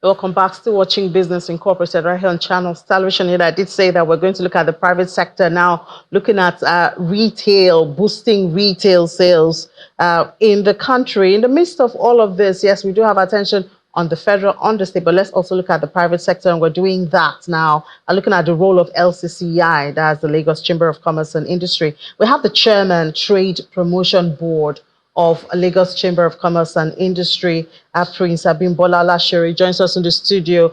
Welcome back. Still watching Business Incorporated right here on Channels Television. Here, I did say that we're going to look at the private sector now, looking at retail, boosting retail sales in the country. In the midst of all of this, yes, we do have attention on the federal, on the state, but let's also look at the private sector, and we're doing that now. Looking at the role of LCCI, that's the Lagos Chamber of Commerce and Industry. We have the chairman, Trade Promotion Board of Lagos Chamber of Commerce and Industry, Prince Abimbola Olashere, joins us in the studio.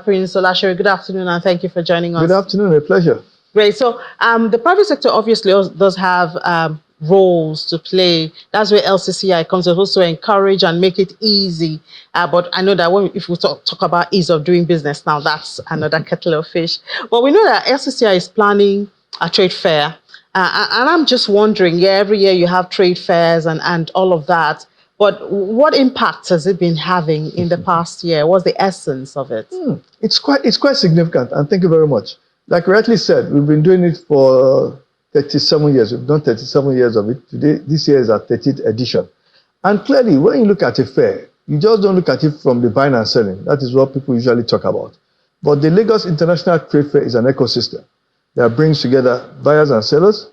Prince Olashere, good afternoon, and thank you for joining us. Good afternoon, a pleasure. Great. So the private sector obviously does have roles to play. That's where LCCI comes in, also encourage and make it easy. But I know that if we talk about ease of doing business now, that's another kettle of fish. But we know that LCCI is planning a trade fair. And I'm just wondering, every year you have trade fairs and all of that, but what impact has it been having in the past year? What's the essence of it? It's quite significant, and thank you very much. Like rightly said, we've been doing it for 37 years. We've done 37 years of it. This year is our 30th edition. And clearly, when you look at a fair, you just don't look at it from the buying and selling. That is what people usually talk about. But the Lagos International Trade Fair is an ecosystem that brings together buyers and sellers,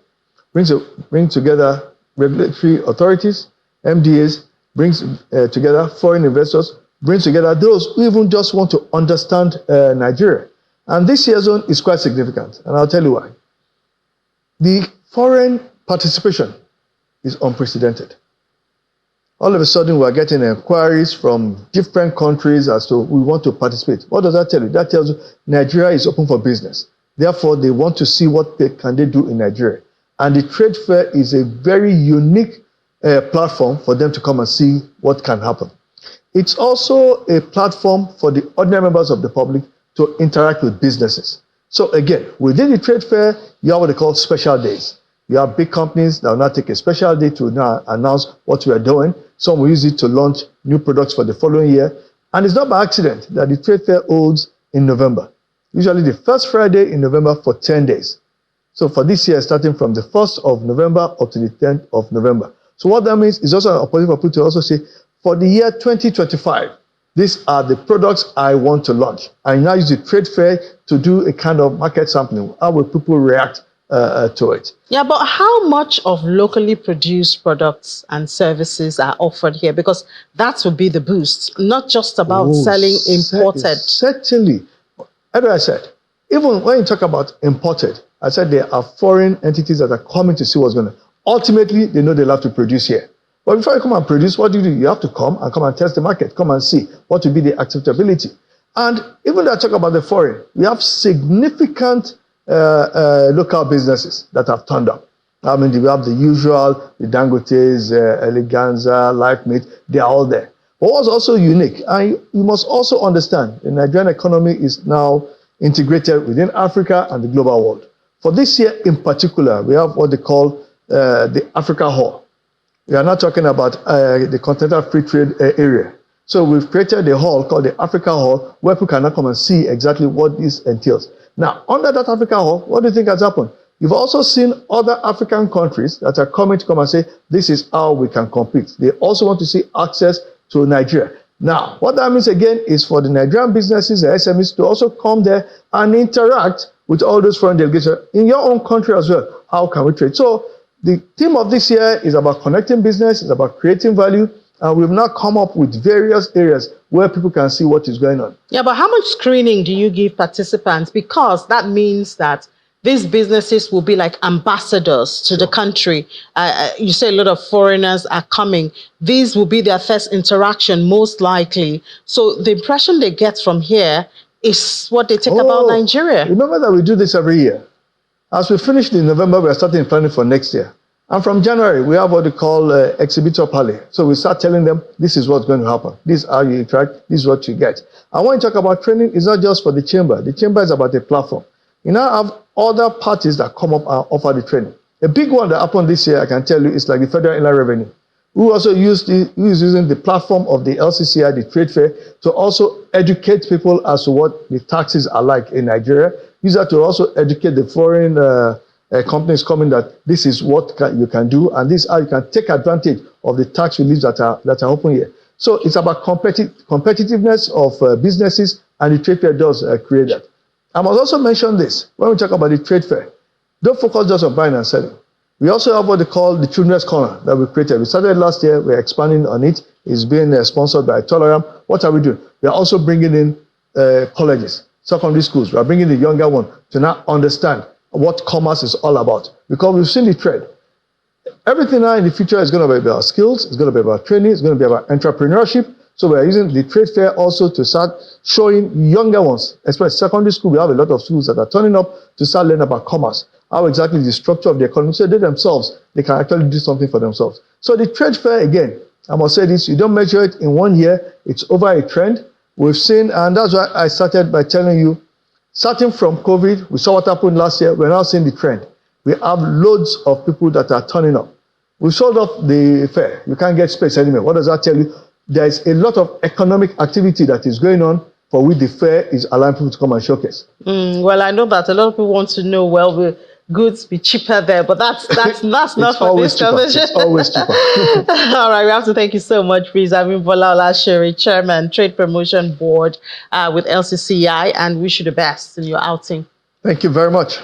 brings together regulatory authorities, MDAs, brings together foreign investors, brings together those who even just want to understand Nigeria. And this year's zone is quite significant, and I'll tell you why. The foreign participation is unprecedented. All of a sudden, we're getting inquiries from different countries as to we want to participate. What does that tell you? That tells you Nigeria is open for business. Therefore, they want to see what they can do in Nigeria. And the trade fair is a very unique platform for them to come and see what can happen. It's also a platform for the ordinary members of the public to interact with businesses. So again, within the trade fair, you have what they call special days. You have big companies that will now take a special day to now announce what we are doing. Some will use it to launch new products for the following year. And it's not by accident that the trade fair holds in November. Usually the first Friday in November for 10 days. So for this year, starting from the 1st of November up to the 10th of November. So what that means is also an opportunity for people to also say, for the year 2025, these are the products I want to launch. I now use the trade fair to do a kind of market sampling. How will people react to it? Yeah, but how much of locally produced products and services are offered here? Because that would be the boost, not just about selling imported. Certainly. As I said, even when you talk about imported, I said there are foreign entities that are coming to see what's going on. Ultimately, they know they'll have to produce here. But before you come and produce, what do? You have to come and test the market, come and see what will be the acceptability. And even though I talk about the foreign, we have significant local businesses that have turned up. I mean, we have the usual, the Dangotes, Eleganza, Lifemate, they are all there. But what's also unique, and you must also understand, the Nigerian economy is now integrated within Africa and the global world. For this year in particular, we have what they call the Africa Hall. We are not talking about the Continental Free Trade area. So we've created a hall called the Africa Hall where people can now come and see exactly what this entails. Now, under that Africa Hall, what do you think has happened? You've also seen other African countries that are coming to come and say, this is how we can compete. They also want to see access to Nigeria. Now, what that means again is for the Nigerian businesses, the SMEs, to also come there and interact with all those foreign delegations in your own country as well. How can we trade? So the theme of this year is about connecting business, it's about creating value, and we've now come up with various areas where people can see what is going on. Yeah, but how much screening do you give participants? Because that means that these businesses will be like ambassadors to the country. You say a lot of foreigners are coming. These will be their first interaction, most likely. So the impression they get from here is what they take about Nigeria. Remember that we do this every year. As we finished in November, we are starting planning for next year. And from January, we have what they call exhibitor parley. So we start telling them, this is what's going to happen. This is how you interact. This is what you get. And when you talk about training, it's not just for the chamber. The chamber is about a platform. You now have other parties that come up and offer the training. A big one that happened this year, I can tell you, is like the Federal Inland Revenue, who also is using the platform of the LCCI, the trade fair, to also educate people as to what the taxes are like in Nigeria. Use that to also educate the foreign companies coming that this is what you can do, and this is how you can take advantage of the tax reliefs that are open here. So it's about competitiveness of businesses, and the trade fair does create that. I must also mention this when we talk about the trade fair. Don't focus just on buying and selling. We also have what they call the Children's Corner that we created. We started last year. We're expanding on it. It's being sponsored by Toleram. What are we doing? We are also bringing in colleges, secondary schools. We are bringing the younger one to now understand what commerce is all about, because we've seen the trend. Everything now in the future is going to be about skills, it's going to be about training, it's going to be about entrepreneurship. So we are using the trade fair also to start showing younger ones, especially secondary school. We have a lot of schools that are turning up to start learning about commerce, how exactly the structure of the economy, so they themselves, they can actually do something for themselves. So the trade fair, again, I must say this, you don't measure it in 1 year, it's over a trend. We've seen, and that's why I started by telling you, starting from COVID, we saw what happened last year, we're now seeing the trend. We have loads of people that are turning up. We sold off the fair. You can't get space anymore. What does that tell you? There's a lot of economic activity that is going on for which the fair is allowing people to come and showcase. Well, I know that a lot of people want to know, well, will goods be cheaper there? But that's not for this conversation. It's always cheaper. All right, we have to thank you so much for having Bola Olashere, Chairman, Trade Promotion Board with LCCI, and wish you the best in your outing. Thank you very much.